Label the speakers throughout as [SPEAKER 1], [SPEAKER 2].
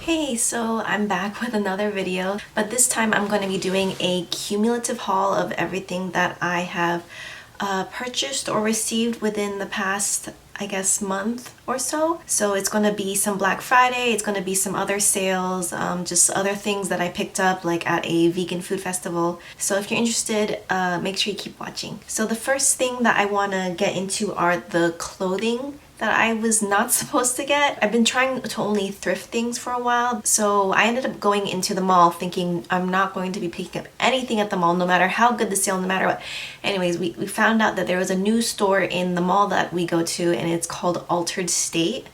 [SPEAKER 1] Hey, so I'm back with another video, but this time I'm going to be doing a cumulative haul of everything that I have purchased or received within the past, I guess, month or so. So it's going to be some Black Friday, it's going to be some other sales, just other things that I picked up like at a vegan food festival. So if you're interested, make sure you keep watching. So the first thing that I want to get into are the clothing that I was not supposed to get. I've been trying to only thrift things for a while, so I ended up going into the mall thinking I'm not going to be picking up anything at the mall, no matter how good the sale, no matter what. Anyways, we found out that there was a new store in the mall that we go to, and it's called Altered State.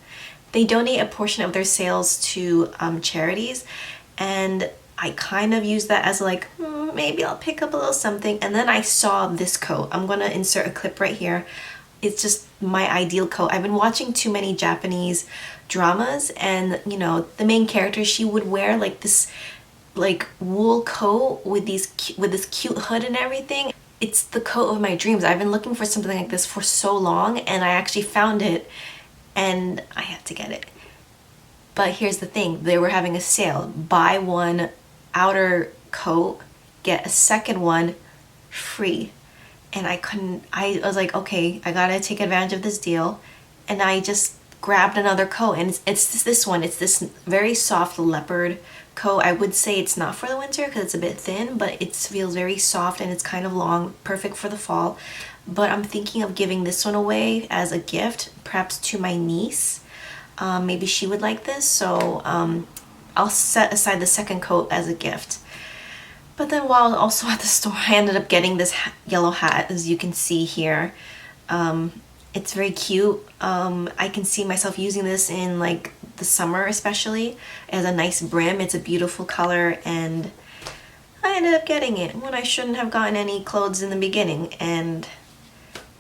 [SPEAKER 1] They donate a portion of their sales to charities, and I kind of used that as like, maybe I'll pick up a little something. And then I saw this coat. I'm gonna insert a clip right here. It's just my ideal coat. I've been watching too many Japanese dramas, and you know, the main character, she would wear like this like wool coat with this cute hood and everything. It's the coat of my dreams. I've been looking for something like this for so long, and I actually found it and I had to get it. But here's the thing, they were having a sale. Buy one outer coat, get a second one free. And I was like, okay, I gotta take advantage of this deal. And I just grabbed another coat, and it's this one. It's this very soft leopard coat. I would say it's not for the winter because it's a bit thin, but it feels very soft and it's kind of long, perfect for the fall. But I'm thinking of giving this one away as a gift, perhaps to my niece. Maybe she would like this, so I'll set aside the second coat as a gift. But then while also at the store, I ended up getting this yellow hat, as you can see here. It's very cute. I can see myself using this in like the summer especially. It has a nice brim, it's a beautiful color, and I ended up getting it when I shouldn't have gotten any clothes in the beginning, and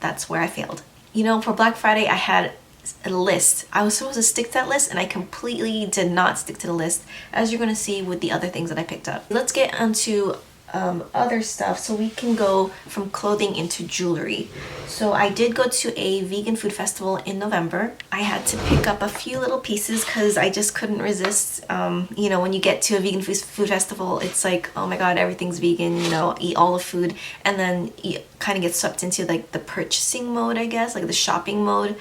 [SPEAKER 1] that's where I failed. You know, for Black Friday I had a list. I was supposed to stick to that list, and I completely did not stick to the list, as you're gonna see with the other things that I picked up. Let's get onto other stuff, so we can go from clothing into jewelry. So I did go to a vegan food festival in November. I had to pick up a few little pieces because I just couldn't resist. You know, when you get to a vegan food festival, it's like, oh my god, everything's vegan, you know, eat all the food, and then you kind of get swept into like the purchasing mode, I guess, like the shopping mode.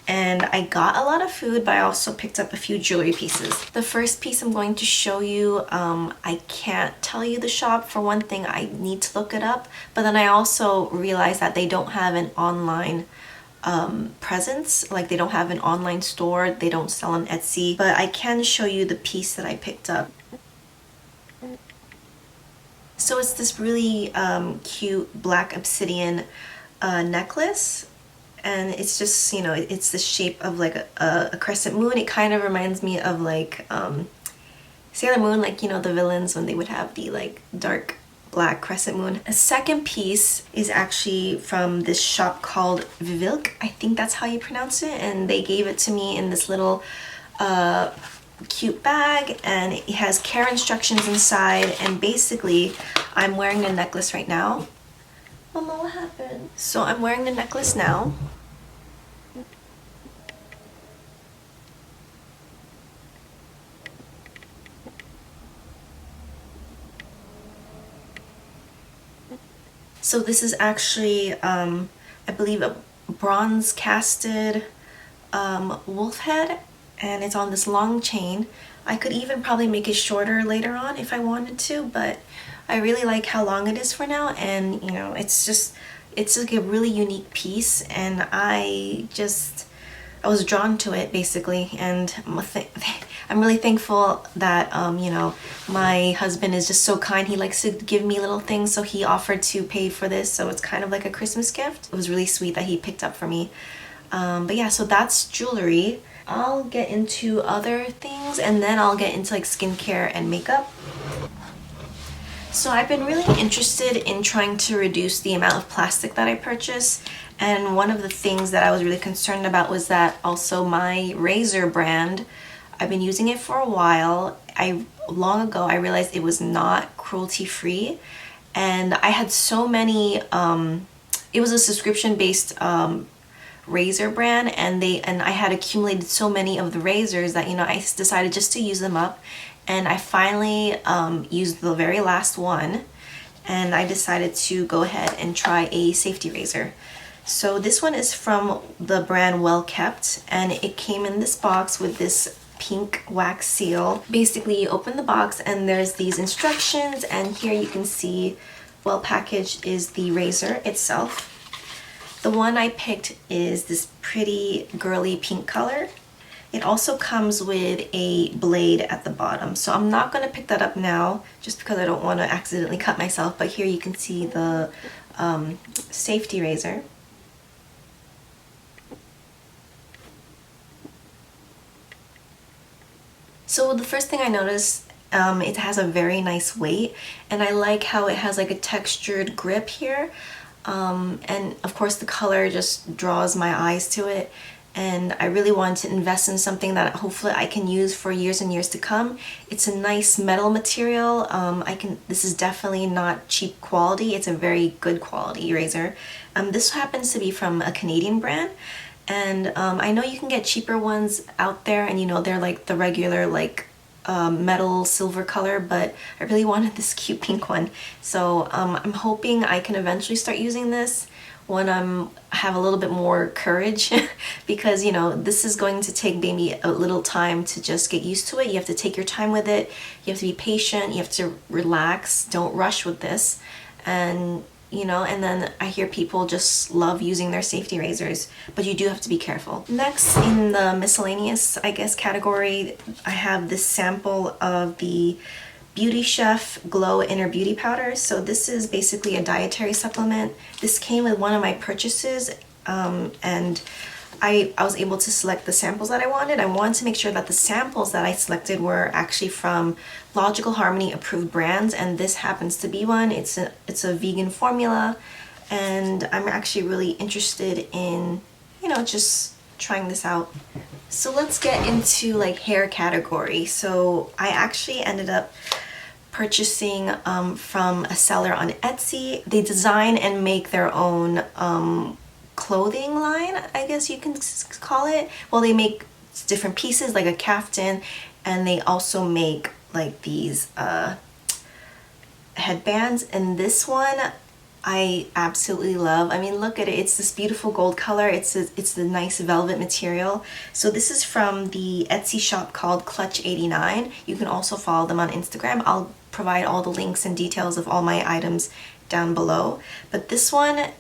[SPEAKER 1] And I got a lot of food, but I also picked up a few jewelry pieces. The first piece I'm going to show you, I can't tell you the shop. For one thing, I need to look it up, but then I also realized that they don't have an online presence. Like, they don't have an online store, they don't sell on Etsy, but I can show you the piece that I picked up. So it's this really cute black obsidian necklace. And it's just, you know, it's the shape of like a crescent moon. It kind of reminds me of like Sailor Moon, like, you know, the villains when they would have the like dark black crescent moon. A second piece is actually from this shop called VVILK. I think that's how you pronounce it. And they gave it to me in this little cute bag, and it has care instructions inside. And basically, I'm wearing the necklace right now. Mama, what happened? So I'm wearing the necklace now. So this is actually, I believe, a bronze casted wolf head, and it's on this long chain. I could even probably make it shorter later on if I wanted to, but I really like how long it is for now. And you know, it's like a really unique piece, and I was drawn to it basically. And I'm really thankful that you know, my husband is just so kind. He likes to give me little things, so he offered to pay for this, so it's kind of like a Christmas gift. It was really sweet that he picked up for me. But yeah, so that's jewelry. I'll get into other things, and then I'll get into like skincare and makeup. So I've been really interested in trying to reduce the amount of plastic that I purchase, and one of the things that I was really concerned about was that also my razor brand, I've been using it for a while. Long ago I realized it was not cruelty free, and I had so many, it was a subscription based razor brand, and I had accumulated so many of the razors that, you know, I decided just to use them up. And I finally used the very last one, and I decided to go ahead and try a safety razor. So this one is from the brand Well Kept, and it came in this box with this pink wax seal. Basically, you open the box and there's these instructions, and here you can see well packaged is the razor itself. The one I picked is this pretty girly pink color. It also comes with a blade at the bottom, so I'm not going to pick that up now just because I don't want to accidentally cut myself, but here you can see the safety razor. So the first thing I noticed, it has a very nice weight, and I like how it has like a textured grip here, and of course the color just draws my eyes to it, and I really want to invest in something that hopefully I can use for years and years to come. It's a nice metal material. This is definitely not cheap quality. It's a very good quality razor. This happens to be from a Canadian brand. And I know you can get cheaper ones out there, and you know, they're like the regular like metal silver color, but I really wanted this cute pink one. So I'm hoping I can eventually start using this when I have a little bit more courage because, you know, this is going to take maybe a little time to just get used to it. You have to take your time with it. You have to be patient. You have to relax. Don't rush with this. And you know, and then I hear people just love using their safety razors, but you do have to be careful. Next, in the miscellaneous, I guess, category, I have this sample of the Beauty Chef Glow Inner Beauty Powder. So this is basically a dietary supplement. This came with one of my purchases, and I was able to select the samples that I wanted. I wanted to make sure that the samples that I selected were actually from Logical Harmony approved brands, and this happens to be one. It's a vegan formula, and I'm actually really interested in, you know, just trying this out. So let's get into like hair category. So I actually ended up purchasing from a seller on Etsy. They design and make their own clothing line, I guess you can call it. Well, they make different pieces like a caftan, and they also make like these headbands, and this one I absolutely love. I mean, look at it. It's this beautiful gold color. It's the nice velvet material. So this is from the Etsy shop called Clutch 89. You can also follow them on Instagram. I'll provide all the links and details of all my items down below. But this one,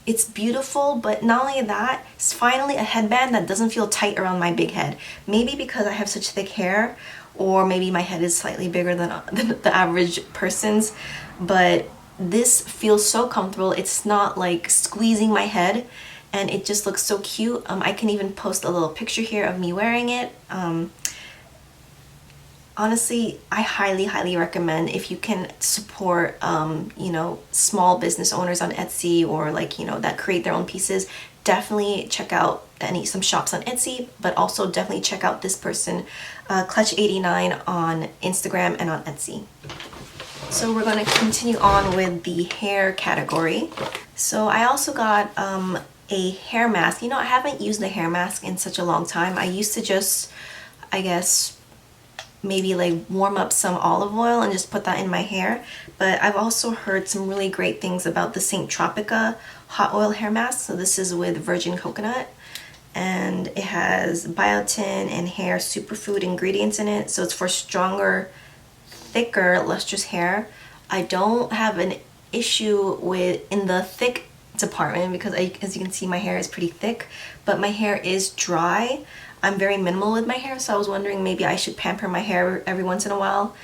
[SPEAKER 1] it's beautiful, but not only that, it's finally a headband that doesn't feel tight around my big head. Maybe because I have such thick hair, or maybe my head is slightly bigger than the average person's, but this feels so comfortable. It's not like squeezing my head, and it just looks so cute. I can even post a little picture here of me wearing it. Honestly, I highly recommend, if you can support you know, small business owners on Etsy, or like, you know, that create their own pieces, definitely check out some shops on Etsy, but also definitely check out this person, Clutch 89 on Instagram and on Etsy. So we're going to continue on with the hair category. So I also got a hair mask. You know, I haven't used the hair mask in such a long time. I used to just, I guess, maybe like warm up some olive oil and just put that in my hair, but I've also heard some really great things about the TROPICA hot oil hair mask. So this is with virgin coconut, and it has biotin and hair superfood ingredients in it, so it's for stronger, thicker, lustrous hair. I don't have an issue in the thick department because as you can see, my hair is pretty thick, but my hair is dry. I'm very minimal with my hair, so I was wondering maybe I should pamper my hair every once in a while,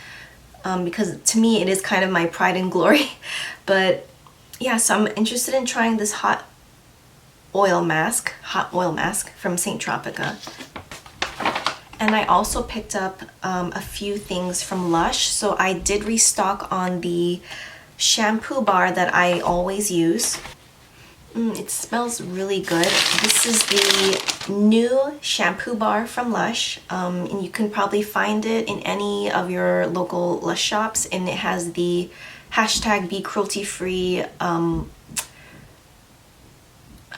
[SPEAKER 1] because to me it is kind of my pride and glory. But yeah, so I'm interested in trying this hot oil mask from TROPICA. And I also picked up a few things from LUSH. So I did restock on the shampoo bar that I always use. It smells really good. This is the new shampoo bar from LUSH, and you can probably find it in any of your local LUSH shops, and it has the hashtag #BeCrueltyFree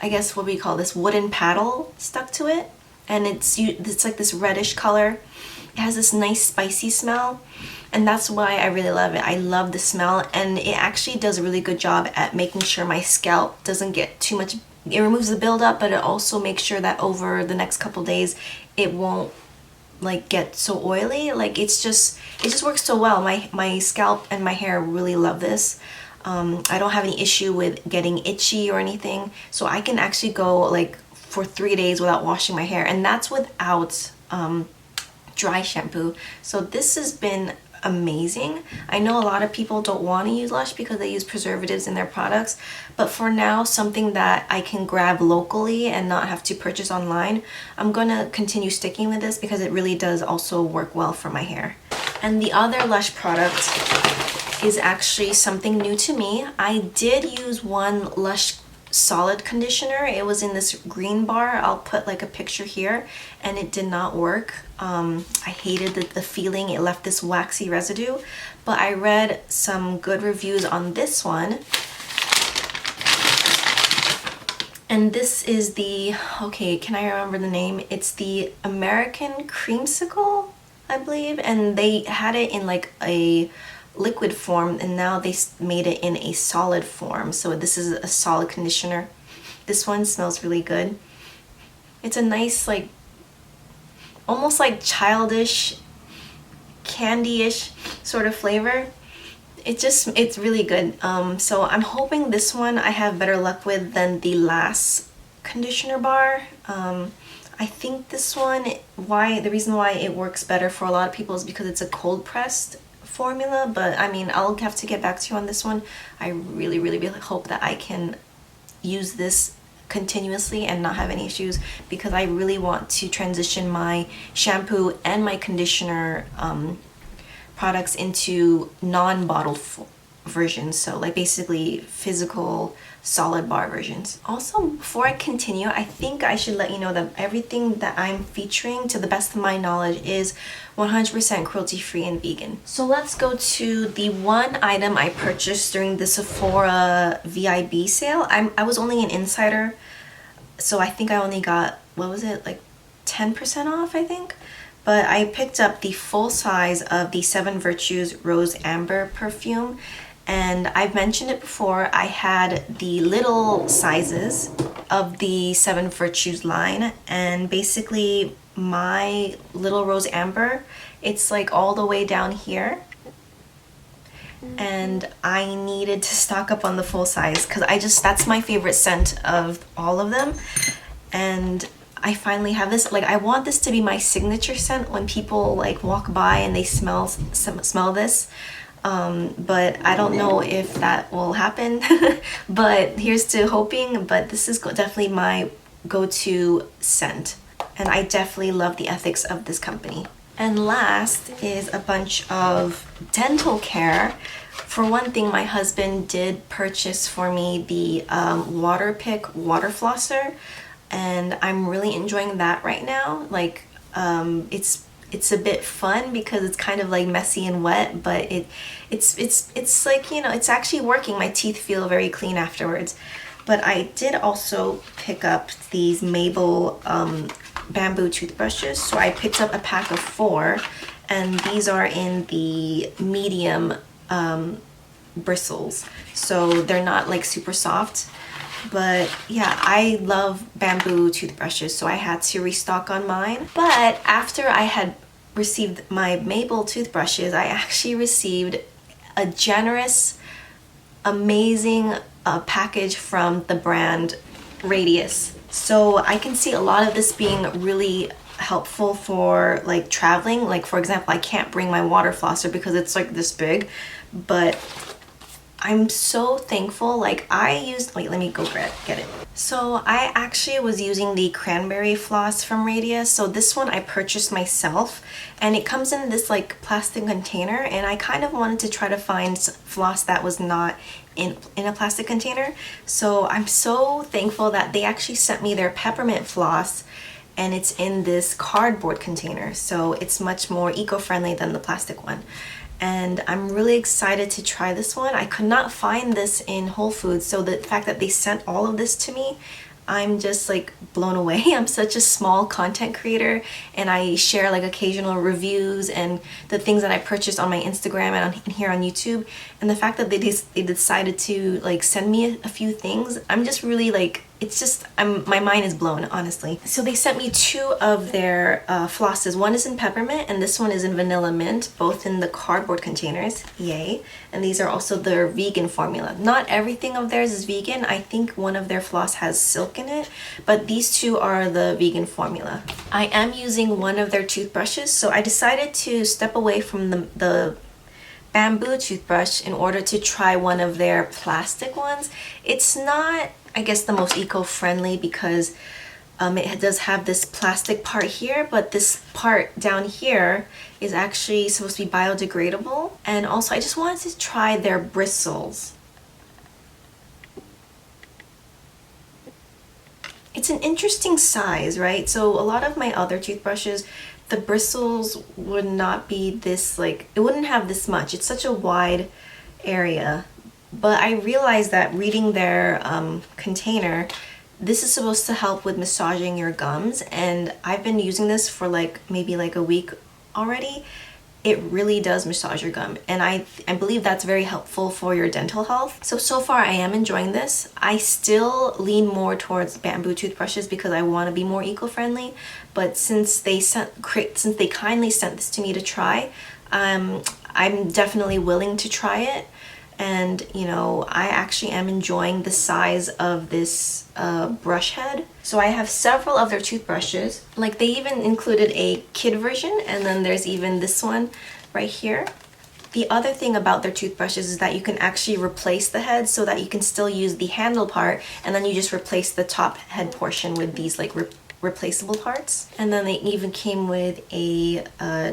[SPEAKER 1] I guess what we call this wooden paddle stuck to it, and it's like this reddish color. It has this nice spicy smell, and that's why I really love it. I love the smell, and it actually does a really good job at making sure my scalp doesn't get too much. It removes the buildup, but it also makes sure that over the next couple days it won't like get so oily. Like it just works so well. My scalp and my hair really love this. I don't have any issue with getting itchy or anything, so I can actually go like for 3 days without washing my hair, and that's without dry shampoo. So this has been amazing. I know a lot of people don't want to use Lush because they use preservatives in their products, but for now, something that I can grab locally and not have to purchase online, I'm gonna continue sticking with this because it really does also work well for my hair. And the other Lush product is actually something new to me. I did use one Lush solid conditioner. It was in this green bar. I'll put like a picture here, and it did not work. I hated the feeling. It left this waxy residue, but I read some good reviews on this one. And this is the, okay, can I remember the name? It's the American Creamsicle, I believe, and they had it in like a liquid form, and now they made it in a solid form. So this is a solid conditioner. This one smells really good. It's a nice, like, almost like childish, candy-ish sort of flavor. It's really good. So I'm hoping this one I have better luck with than the last conditioner bar. I think this one, the reason why it works better for a lot of people is because it's a cold pressed formula, but I mean, I'll have to get back to you on this one. I really, really, really hope that I can use this continuously and not have any issues, because I really want to transition my shampoo and my conditioner products into non-bottled versions, so like basically physical solid bar versions. Also, before I continue, I think I should let you know that everything that I'm featuring, to the best of my knowledge, is 100% cruelty free and vegan. So let's go to the one item I purchased during the Sephora VIB sale. I was only an insider, so I think I only got, what was it, like 10% off, I think? But I picked up the full size of the 7 Virtues Rose Amber perfume. And I've mentioned it before, I had the little sizes of the 7 Virtues line, and basically my little Rose Amber, it's like all the way down here, and I needed to stock up on the full size because that's my favorite scent of all of them. And I finally have this. Like, I want this to be my signature scent when people like walk by and they smell this. But I don't know if that will happen. But here's to hoping. But this is definitely my go-to scent, and I definitely love the ethics of this company. And last is a bunch of dental care. For one thing, my husband did purchase for me the Waterpik water flosser, and I'm really enjoying that right now. Like, it's a bit fun because it's kind of like messy and wet, but it's like, you know, it's actually working. My teeth feel very clean afterwards. But I did also pick up these Mabel bamboo toothbrushes. So I picked up a pack of 4, and these are in the medium bristles. So they're not like super soft. But yeah, I love bamboo toothbrushes, so I had to restock on mine. But after I had received my Mabel toothbrushes, I actually received a generous, amazing package from the brand Radius. So I can see a lot of this being really helpful for like traveling. Like, for example, I can't bring my water flosser because it's like this big, but I'm so thankful. Like, I used, wait, let me go get it. So I actually was using the cranberry floss from Radius. So this one I purchased myself, and it comes in this like plastic container, and I kind of wanted to try to find floss that was not in a plastic container. So I'm so thankful that they actually sent me their peppermint floss, and it's in this cardboard container. So it's much more eco-friendly than the plastic one. And I'm really excited to try this one. I could not find this in Whole Foods, so the fact that they sent all of this to me, I'm just like blown away. I'm such a small content creator, and I share like occasional reviews and the things that I purchased on my Instagram and here on YouTube. And the fact that they decided to like send me a few things, I'm just really like, it's just, my mind is blown, honestly. So they sent me 2 of their flosses. One is in peppermint and this one is in vanilla mint, both in the cardboard containers. Yay. And these are also their vegan formula. Not everything of theirs is vegan. I think one of their floss has silk in it, but these 2 are the vegan formula. I am using one of their toothbrushes, so I decided to step away from the bamboo toothbrush in order to try one of their plastic ones. It's not, I guess, the most eco-friendly because it does have this plastic part here, but this part down here is actually supposed to be biodegradable. And also I just wanted to try their bristles. It's an interesting size, right? So a lot of my other toothbrushes, the bristles would not be this, like, it wouldn't have this much. It's such a wide area. But I realized that reading their container, this is supposed to help with massaging your gums, and I've been using this for like maybe like a week already. It really does massage your gum, and I believe that's very helpful for your dental health. So far I am enjoying this. I still lean more towards bamboo toothbrushes because I want to be more eco-friendly, but since they kindly sent this to me to try, I'm definitely willing to try it. And you know, I actually am enjoying the size of this brush head. So I have several of their toothbrushes. Like, they even included a kid version, and then there's even this one right here. The other thing about their toothbrushes is that you can actually replace the head so that you can still use the handle part, and then you just replace the top head portion with these like replaceable parts. And then they even came with a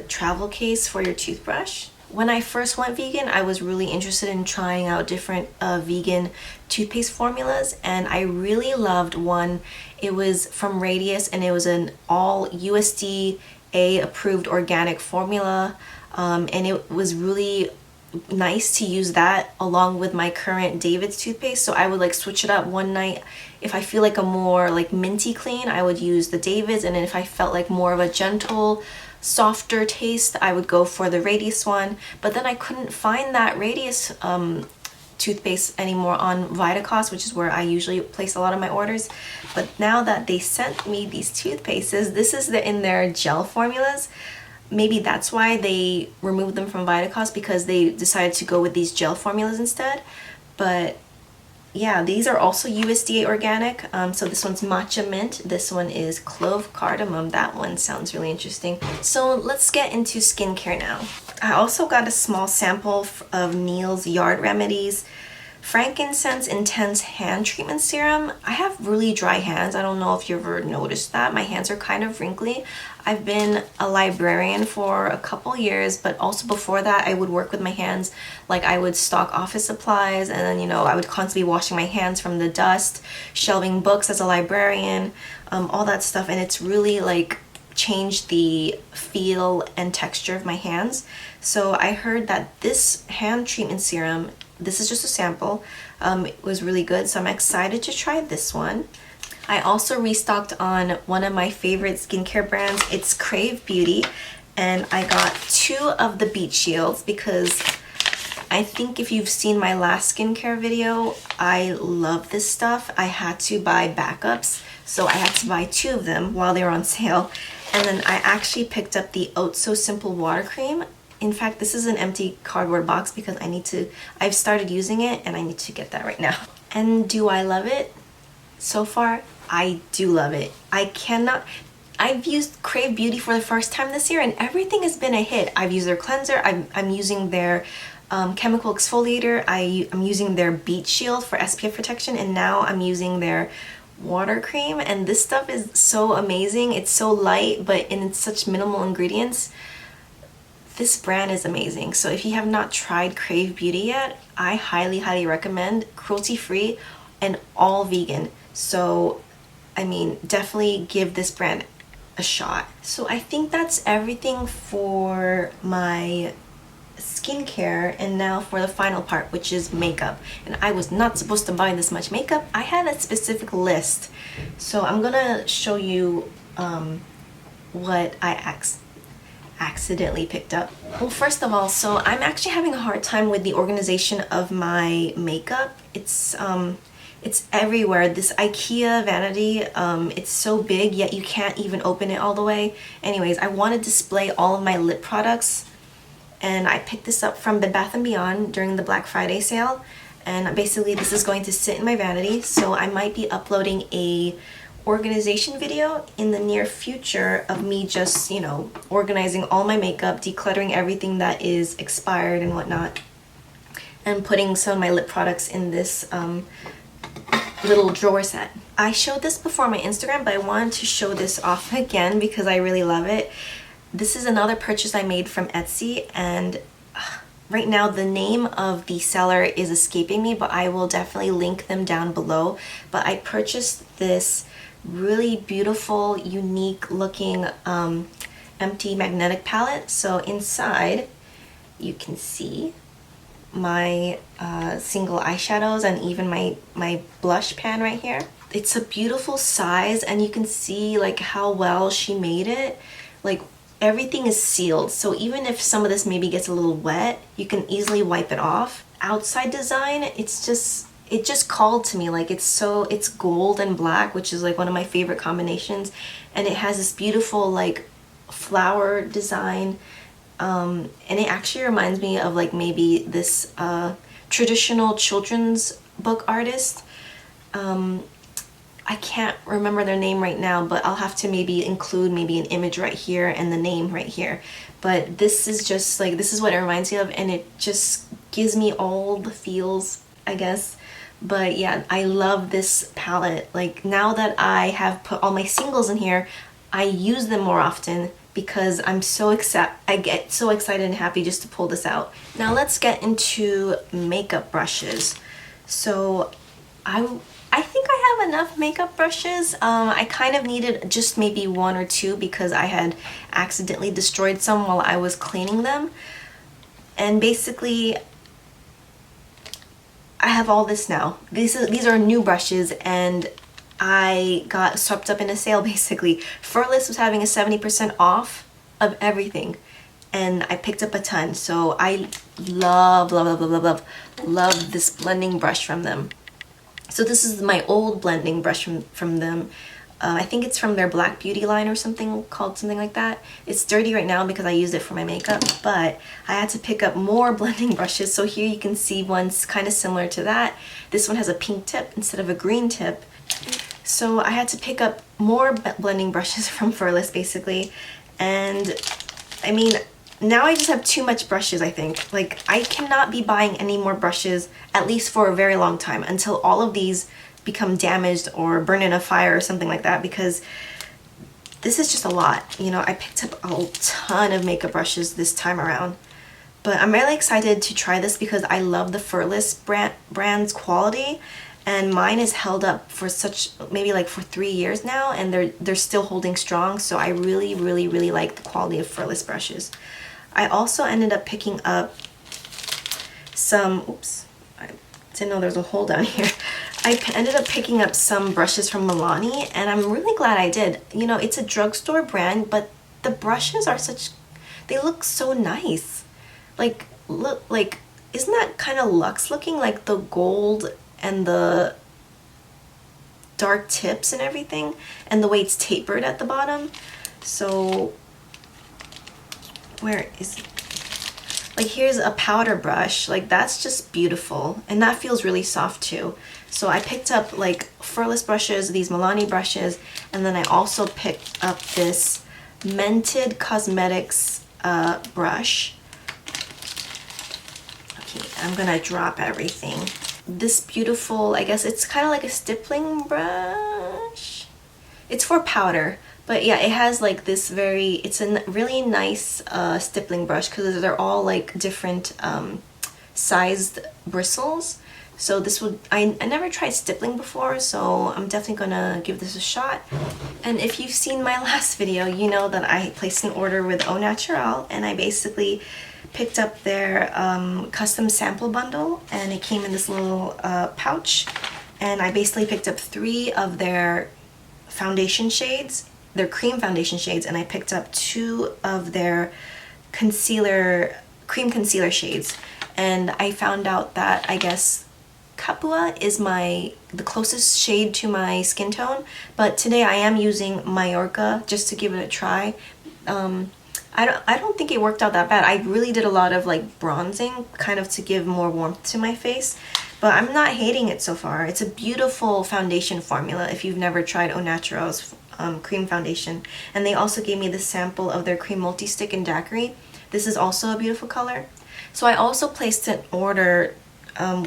[SPEAKER 1] travel case for your toothbrush. When I first went vegan, I was really interested in trying out different vegan toothpaste formulas, and I really loved one. It was from Radius, and it was an all USDA approved organic formula, and it was really nice to use that along with my current David's toothpaste. So I would like switch it up one night. If I feel like a more like minty clean, I would use the David's, and then if I felt like more of a gentle, softer taste, I would go for the Radius one. But then I couldn't find that Radius toothpaste anymore on Vitacost, which is where I usually place a lot of my orders. But now that they sent me these toothpastes, this is in their gel formulas. Maybe that's why they removed them from Vitacost, because they decided to go with these gel formulas instead. But yeah, these are also USDA organic. So this one's matcha mint. This one is clove cardamom. That one sounds really interesting. So let's get into skincare now. I also got a small sample of Neil's Yard Remedies Frankincense Intense Hand Treatment Serum. I have really dry hands. I don't know if you ever noticed that. My hands are kind of wrinkly. I've been a librarian for a couple years, but also before that I would work with my hands. Like, I would stock office supplies, and then, you know, I would constantly be washing my hands from the dust, shelving books as a librarian, all that stuff, and it's really like changed the feel and texture of my hands. So I heard that this hand treatment serum, this is just a sample, it was really good, so I'm excited to try this one. I also restocked on one of my favorite skincare brands. It's Crave Beauty, and I got 2 of the beach shields because I think if you've seen my last skincare video, I love this stuff. I had to buy backups, so I had to buy 2 of them while they were on sale. And then I actually picked up the Oat So Simple water cream. In fact, this is an empty cardboard box because I've started using it and I need to get that right now. And do I love it? So far, I do love it. I've used Crave Beauty for the first time this year, and everything has been a hit. I've used their cleanser, I'm using their chemical exfoliator, I'm using their beach shield for SPF protection, and now I'm using their water cream, and this stuff is so amazing. It's so light, but in such minimal ingredients. This brand is amazing. So if you have not tried Crave Beauty yet, I highly recommend. Cruelty-free and all vegan. So I mean, definitely give this brand a shot. So I think that's everything for my skincare, and now for the final part, which is makeup. And I was not supposed to buy this much makeup. I had a specific list, so I'm gonna show you what I accidentally picked up. Well, first of all, so I'm actually having a hard time with the organization of my makeup. It's everywhere. This IKEA vanity, it's so big, yet you can't even open it all the way. Anyways, I want to display all of my lip products, and I picked this up from Bed Bath & Beyond during the Black Friday sale. And basically this is going to sit in my vanity, so I might be uploading a organization video in the near future of me just, you know, organizing all my makeup, decluttering everything that is expired and whatnot, and putting some of my lip products in this little drawer set. I showed this before on my Instagram, but I wanted to show this off again because I really love it. This is another purchase I made from Etsy, and right now the name of the seller is escaping me, but I will definitely link them down below. But I purchased this really beautiful, unique looking empty magnetic palette. So inside you can see my single eyeshadows and even my blush pan right here. It's a beautiful size, and you can see like how well she made it. Like everything is sealed, so even if some of this maybe gets a little wet, you can easily wipe it off. Outside design, it just called to me. Like it's gold and black, which is like one of my favorite combinations, and it has this beautiful like flower design, and it actually reminds me of like maybe this traditional children's book artist. I can't remember their name right now, but I'll have to maybe include maybe an image right here and the name right here. But this is just like, this is what it reminds me of, and it just gives me all the feels, I guess. But yeah, I love this palette. Like now that I have put all my singles in here, I use them more often because I get so excited and happy just to pull this out. Now let's get into makeup brushes. So I think I have enough makeup brushes. I kind of needed just maybe one or two because I had accidentally destroyed some while I was cleaning them. And basically, I have all this now. These are new brushes, and I got swept up in a sale basically. Furless was having a 70% off of everything, and I picked up a ton. So I love this blending brush from them. So this is my old blending brush from them. I think it's from their Black Beauty line or something, called something like that. It's dirty right now because I used it for my makeup, but I had to pick up more blending brushes. So here you can see one's kind of similar to that. This one has a pink tip instead of a green tip. So I had to pick up more blending brushes from Furless basically. And I mean, now I just have too much brushes, I think. Like, I cannot be buying any more brushes, at least for a very long time, until all of these become damaged or burn in a fire or something like that, because this is just a lot. You know, I picked up a ton of makeup brushes this time around. But I'm really excited to try this because I love the Furless brand's quality, and mine is held up for maybe like for 3 years now, and they're still holding strong. So I really like the quality of Furless brushes. I also ended up picking up some, oops, I didn't know there's a hole down here. I ended up picking up some brushes from Milani, and I'm really glad I did. You know, it's a drugstore brand, but the brushes are they look so nice. Like, look, like, isn't that kind of luxe looking? Like the gold and the dark tips and everything, and the way it's tapered at the bottom. So where is it? Like, here's a powder brush. Like, that's just beautiful, and that feels really soft too. So I picked up like Furless brushes, these Milani brushes, and then I also picked up this Mented Cosmetics brush. Okay, I'm gonna drop everything. This beautiful, I guess it's kind of like a stippling brush. It's for powder. But yeah, it has like this it's a really nice stippling brush because they're all like different sized bristles. So this I never tried stippling before, so I'm definitely gonna give this a shot. And if you've seen my last video, you know that I placed an order with Au Naturel, and I basically picked up their custom sample bundle, and it came in this little pouch, and I basically picked up 3 of their foundation shades, their cream foundation shades, and I picked up 2 of their concealer, cream concealer shades. And I found out that I guess Capua is the closest shade to my skin tone, but today I am using Majorca just to give it a try. I don't think it worked out that bad. I really did a lot of like bronzing, kind of to give more warmth to my face, but I'm not hating it so far. It's a beautiful foundation formula if you've never tried Au Natural's cream foundation. And they also gave me the sample of their cream multi-stick in daiquiri. This is also a beautiful color. So I also placed an order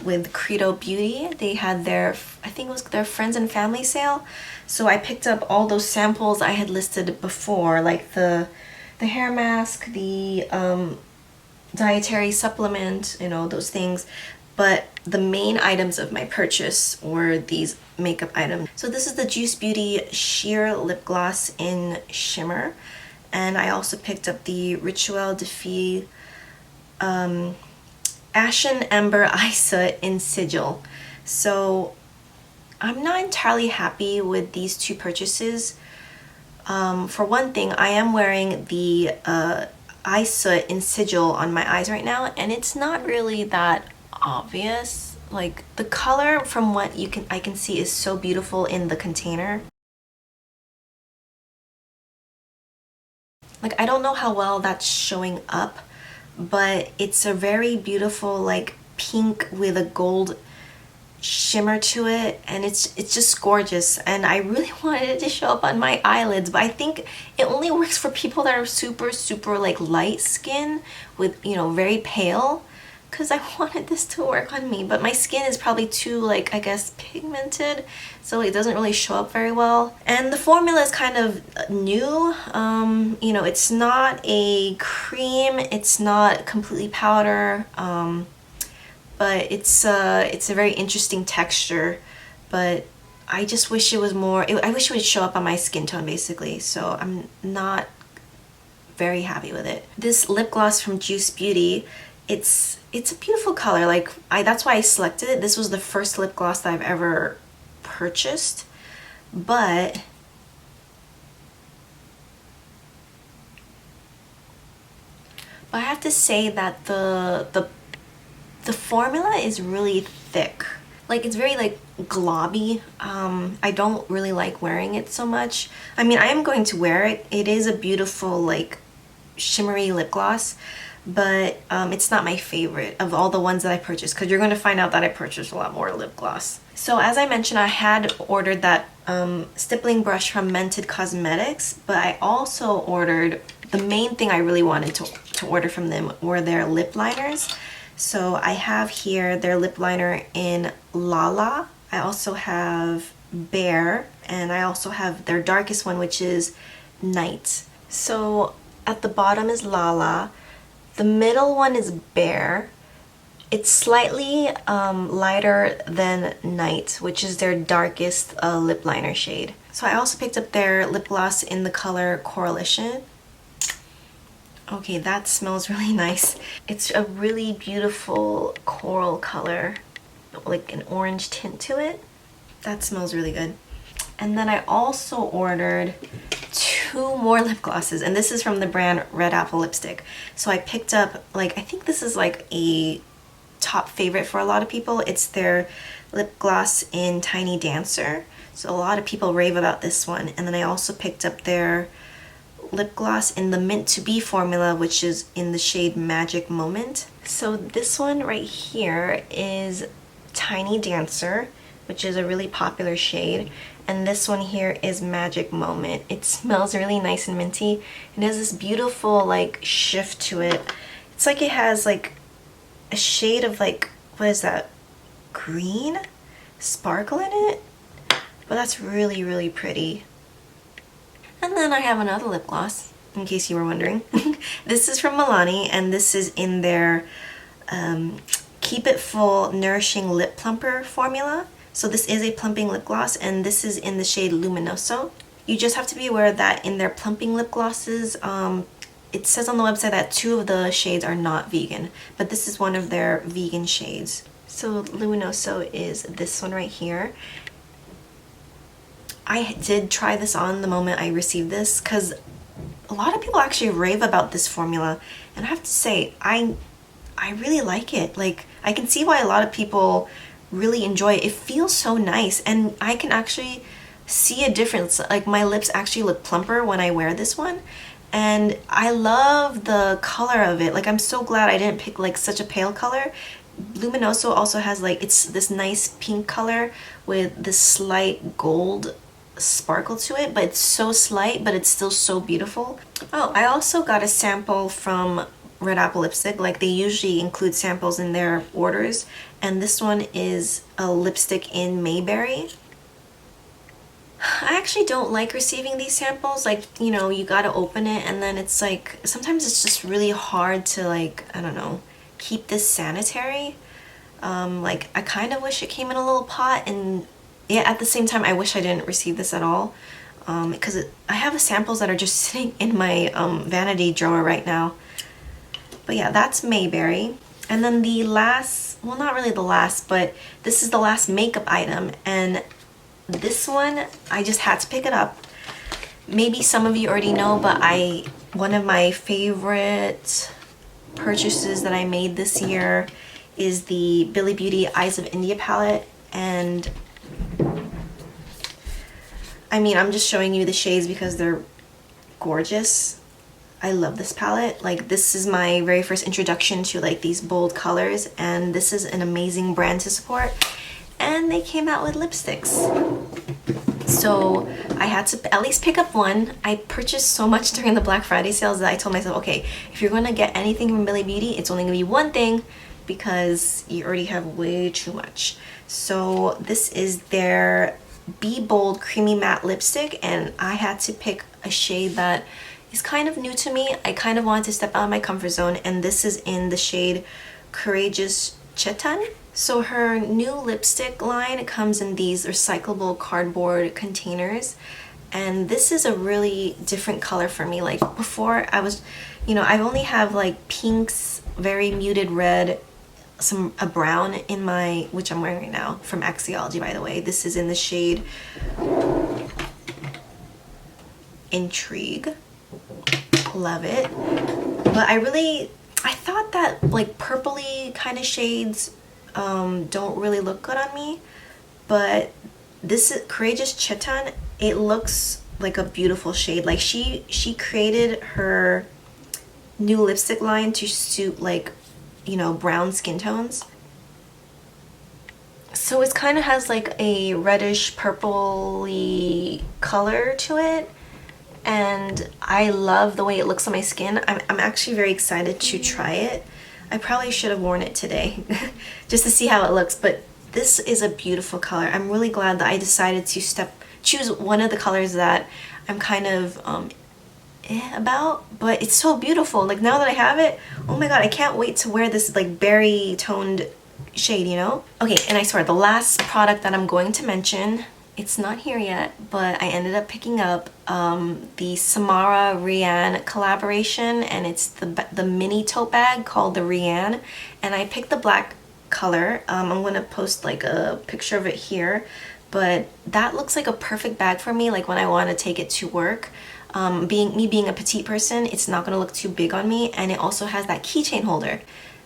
[SPEAKER 1] with Credo Beauty. They had their, I think it was their friends and family sale. So I picked up all those samples I had listed before, like the hair mask, the dietary supplement, you know, those things. But the main items of my purchase were these makeup items. So this is the Juice Beauty Sheer Lip Gloss in Shimmer. And I also picked up the Rituel de Fille Ashen Ember Eye Soot in Sigil. So I'm not entirely happy with these 2 purchases. For one thing, I am wearing the eye soot in Sigil on my eyes right now, and it's not really that obvious. Like, the color from what I can see is so beautiful in the container. Like, I don't know how well that's showing up, but it's a very beautiful like pink with a gold shimmer to it, and it's just gorgeous. And I really wanted it to show up on my eyelids, but I think it only works for people that are super like light skin with, you know, very pale, because I wanted this to work on me, but my skin is probably too, like, I guess pigmented, so it doesn't really show up very well. And the formula is kind of new. You know, it's not a cream, it's not completely powder, but it's a very interesting texture. But I just wish it was more, I wish it would show up on my skin tone basically, so I'm not very happy with it. This lip gloss from Juice Beauty, it's a beautiful color. Like, that's why I selected it. This was the first lip gloss that I've ever purchased, but I have to say that the formula is really thick. Like, it's very like globby. I don't really like wearing it so much. I mean, I am going to wear it. It is a beautiful like shimmery lip gloss, but it's not my favorite of all the ones that I purchased, because you're going to find out that I purchased a lot more lip gloss. So as I mentioned, I had ordered that stippling brush from Mented Cosmetics, but I also ordered, the main thing I really wanted to order from them were their lip liners. So I have here their lip liner in Lala. I also have Bear, and I also have their darkest one, which is Night. So at the bottom is Lala. The middle one is Bear. It's slightly lighter than Night, which is their darkest lip liner shade. So I also picked up their lip gloss in the color Coalition. Okay, that smells really nice. It's a really beautiful coral color, like an orange tint to it. That smells really good. And then I also ordered 2 more lip glosses, and this is from the brand Red Apple Lipstick. So I picked up, like, I think this is like a top favorite for a lot of people. It's their lip gloss in Tiny Dancer. So a lot of people rave about this one. And then I also picked up their lip gloss in the Mint to Be formula, which is in the shade Magic Moment. So this one right here is Tiny Dancer, which is a really popular shade. And this one here is Magic Moment. It smells really nice and minty. It has this beautiful like shift to it. It's like it has like a shade of like, what is that? Green? Sparkle in it? But that's really, really pretty. And then I have another lip gloss, in case you were wondering. This is from Milani, and this is in their Keep It Full Nourishing Lip Plumper formula. So this is a plumping lip gloss, and this is in the shade Luminoso. You just have to be aware that in their plumping lip glosses, it says on the website that 2 of the shades are not vegan, but this is one of their vegan shades. So Luminoso is this one right here. I did try this on the moment I received this because a lot of people actually rave about this formula, and I have to say I really like it. Like, I can see why a lot of people really enjoy it. It feels so nice, and I can actually see a difference. Like, my lips actually look plumper when I wear this one, and I love the color of it. Like, I'm so glad I didn't pick like such a pale color. Luminoso also has like, it's this nice pink color with this slight gold sparkle to it, but it's so slight, but it's still so beautiful. Oh, I also got a sample from Red Apple Lipstick. Like, they usually include samples in their orders, and this one is a lipstick in Mayberry. I actually don't like receiving these samples. Like, you know, you gotta open it, and then it's like, sometimes it's just really hard to, like, I don't know, keep this sanitary. Like, I kind of wish it came in a little pot, and yeah, at the same time I wish I didn't receive this at all, because I have samples that are just sitting in my vanity drawer right now. But yeah, that's Mayberry. And then the last, well, not really the last, but this is the last makeup item, and this one I just had to pick it up. Maybe some of you already know, but one of my favorite purchases that I made this year is the Billie Beauty Eyes of India palette. And I mean, I'm just showing you the shades because they're gorgeous. I love this palette. Like, this is my very first introduction to like these bold colors, and this is an amazing brand to support. And they came out with lipsticks, so I had to at least pick up one. I purchased so much during the Black Friday sales that I told myself, okay, if you're gonna get anything from Billie Beauty, it's only gonna be one thing because you already have way too much. So this is their Be Bold Creamy Matte Lipstick, and I had to pick a shade that is kind of new to me. I kind of wanted to step out of my comfort zone, and this is in the shade Courageous Chetan. So her new lipstick line comes in these recyclable cardboard containers, and this is a really different color for me. Like, before I was, you know, I only have like pinks, very muted red, a brown in my, which I'm wearing right now, from Axiology, by the way. This is in the shade Intrigue. Love it. But I thought that like purpley kind of shades don't really look good on me, but this is Courageous Chetan. It looks like a beautiful shade. Like, she created her new lipstick line to suit, like, you know, brown skin tones. So it kind of has like a reddish purpley color to it, and I love the way it looks on my skin. I'm actually very excited to try it. I probably should have worn it today just to see how it looks, but this is a beautiful color. I'm really glad that I decided to choose one of the colors that I'm kind of about, but it's so beautiful. Like, now that I have it, oh my god, I can't wait to wear this like berry toned shade, you know? Okay, and I swear, the last product that I'm going to mention, it's not here yet, but I ended up picking up the Samara Rianne collaboration, and it's the mini tote bag called the Rianne, and I picked the black color. I'm gonna post like a picture of it here, but that looks like a perfect bag for me, like when I want to take it to work. Being a petite person, it's not gonna look too big on me, and it also has that keychain holder,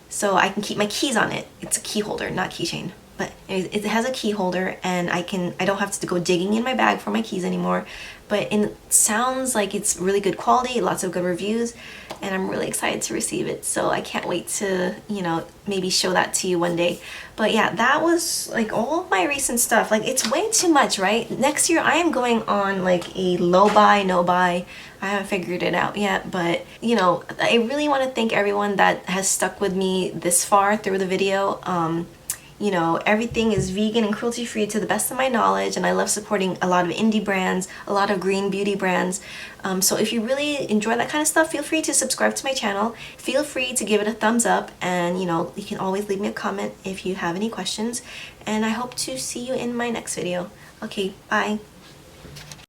[SPEAKER 1] so I can keep my keys on it. It's a key holder, not keychain. But it has a key holder, and I don't have to go digging in my bag for my keys anymore. But it sounds like it's really good quality, lots of good reviews, and I'm really excited to receive it. So I can't wait to, you know, maybe show that to you one day. But yeah, that was like all of my recent stuff. Like, it's way too much, right? Next year I am going on like a low buy, no buy. I haven't figured it out yet, but you know, I really want to thank everyone that has stuck with me this far through the video. You know, everything is vegan and cruelty free to the best of my knowledge, and I love supporting a lot of indie brands, a lot of green beauty brands. So if you really enjoy that kind of stuff, feel free to subscribe to my channel. Feel free to give it a thumbs up, and you know, you can always leave me a comment if you have any questions, and I hope to see you in my next video. Okay, bye.